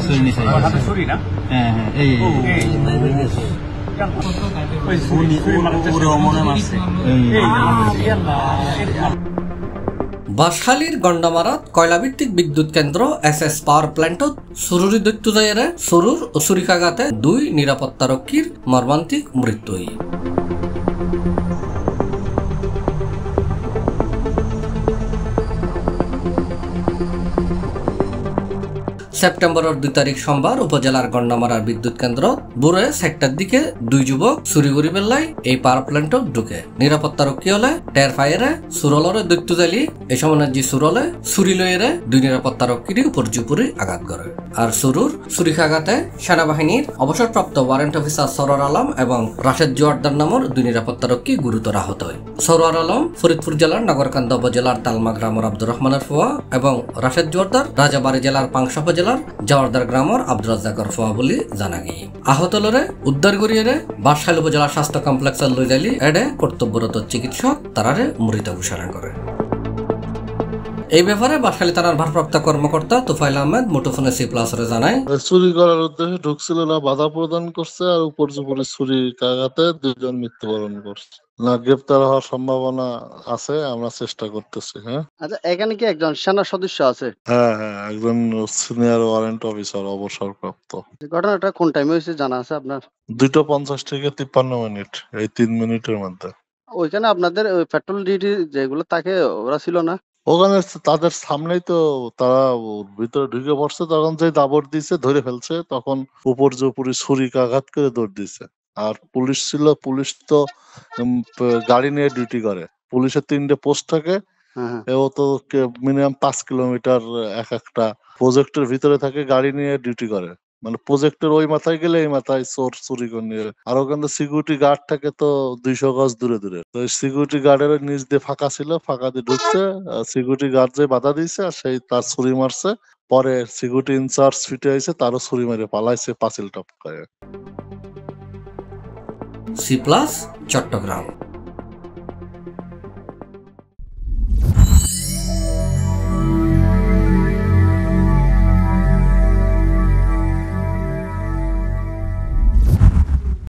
ছুরি নিছে হাতে ছুরি না হ্যাঁ হ্যাঁ এই বাঁশখালীর গন্ডামারাত কয়লাভিত্তিক বিদ্যুৎ কেন্দ্র SS পাওয়ার প্ল্যান্টত সুরুরি দৈত্য যাইরে সুরুর ও ছুরিকাঘাতে 2 নিরাপত্তারক্ষীর মর্মান্তিক মৃত্যু। সেপ্টেম্বরের 2 তারিখ সোমবার উপজেলার গন্ডামারার বিদ্যুৎ কেন্দ্র বুড়ে সেক্টর দিকে 2 যুবক চুরি করি বেলায় এই পাওয়ার প্ল্যান্টত ঢুকে নিরাপত্তারক্ষী হলে টের ফায়ারে সুরলরে দৈত্য জালি এই সময় যে সুরলে চুরি লইরে 2 নিরাপত্তারক্ষীর উপর জুপুরি আঘাত করে। আর সুরুর চুরিকাঘাতে সেনাবাহিনীর অবসরপ্রাপ্ত ওয়ারেন্ট অফিসার সরোয়ার আলম এবং রাশেদ জোয়ারদার নামের 2 নিরাপত্তারক্ষী গুরুতর আহত হয়। সরোয়ার আলম ফরিদপুর জেলার নগরকান্দা উপজেলার তালমা গ্রামের আব্দুর রহমানের ফুয়া এবং রাশেদ জোয়ারদার রাজাবাড়ী জেলার পাংশা উপজেলার জাওয়ারদার গ্রামের আব্দুর রাজ্জাকের ফুয়া বলে জানা গিয়ে আহত লরে উদ্ধার করিয়ে বাঁশখালী উপজেলা স্বাস্থ্য কমপ্লেক্সের লই যাইলি এডে কর্তব্যরত চিকিৎসক তারারে মৃত ঘোষণা করে। এই ব্যাপারে বাঁশখালী থানার ভারপ্রাপ্ত কর্মকর্তা তোফাইল আহমেদ মুঠোফোনে C+রে জানায়, চুরি করার উদ্দেশ্যে ঢুকছিল না, বাধা প্রদান করছে আর উপর জুপুরি ছুরি কাগাতে 2 জন মৃত্যুবরণ করছে। না, গ্রেপ্তার হওয়ার সম্ভাবনা আছে, আমরা চেষ্টা করতেছি। হ্যাঁ, আচ্ছা, এখানে কি একজন সেনা সদস্য আছে? হ্যাঁ, একজন সিনিয়র ওয়ারেন্ট অফিসার অবসরপ্রাপ্ত। ঘটনাটা কোন টাইমে হয়েছে জানা আছে আপনার? 2:50 থেকে 53 মিনিট, এই 3 মিনিটের মধ্যে। ওইখানে আপনাদের ওই পেট্রোল ডিউটি যেগুলো থাকে ওরা ছিল না? ওখানে তাদের সামনেই তো তারা ভিতরে ঢুকে পড়ছে, তখন যে দাবড় দিছে ধরে ফেলছে, তখন উপর জুপুরি ছুরিকাঘাত করে দৌড় দিছে। আর পুলিশ ছিল, পুলিশ তো গাড়ি নিয়ে ডিউটি করে, পুলিশের 3টে পোস্ট থাকে। ও তো মিনিমাম 5 কিলোমিটার এক একটা প্রজেক্টের ভিতরে থাকে, গাড়ি নিয়ে ডিউটি করে। মানে প্রজেক্টের ওই মাথায় গেলে এই মাথায় চোর চুরি করে নিয়ে। আর ওখানে সিকিউরিটি গার্ড থাকে তো 200 গজ দূরে দূরে। তো সিকিউরিটি গার্ডের নিচ দিয়ে ফাঁকা ছিল, ফাঁকা দিয়ে ঢুকছে, সিকিউরিটি গার্ড যে বাধা দিয়েছে আর সেই তার ছুরি মারছে। পরে সিকিউরিটি ইনচার্জ ফিটে আইছে, তারও ছুরি মেরে পালাইছে পাঁচিল টপকায়। C+ চট্টগ্রাম।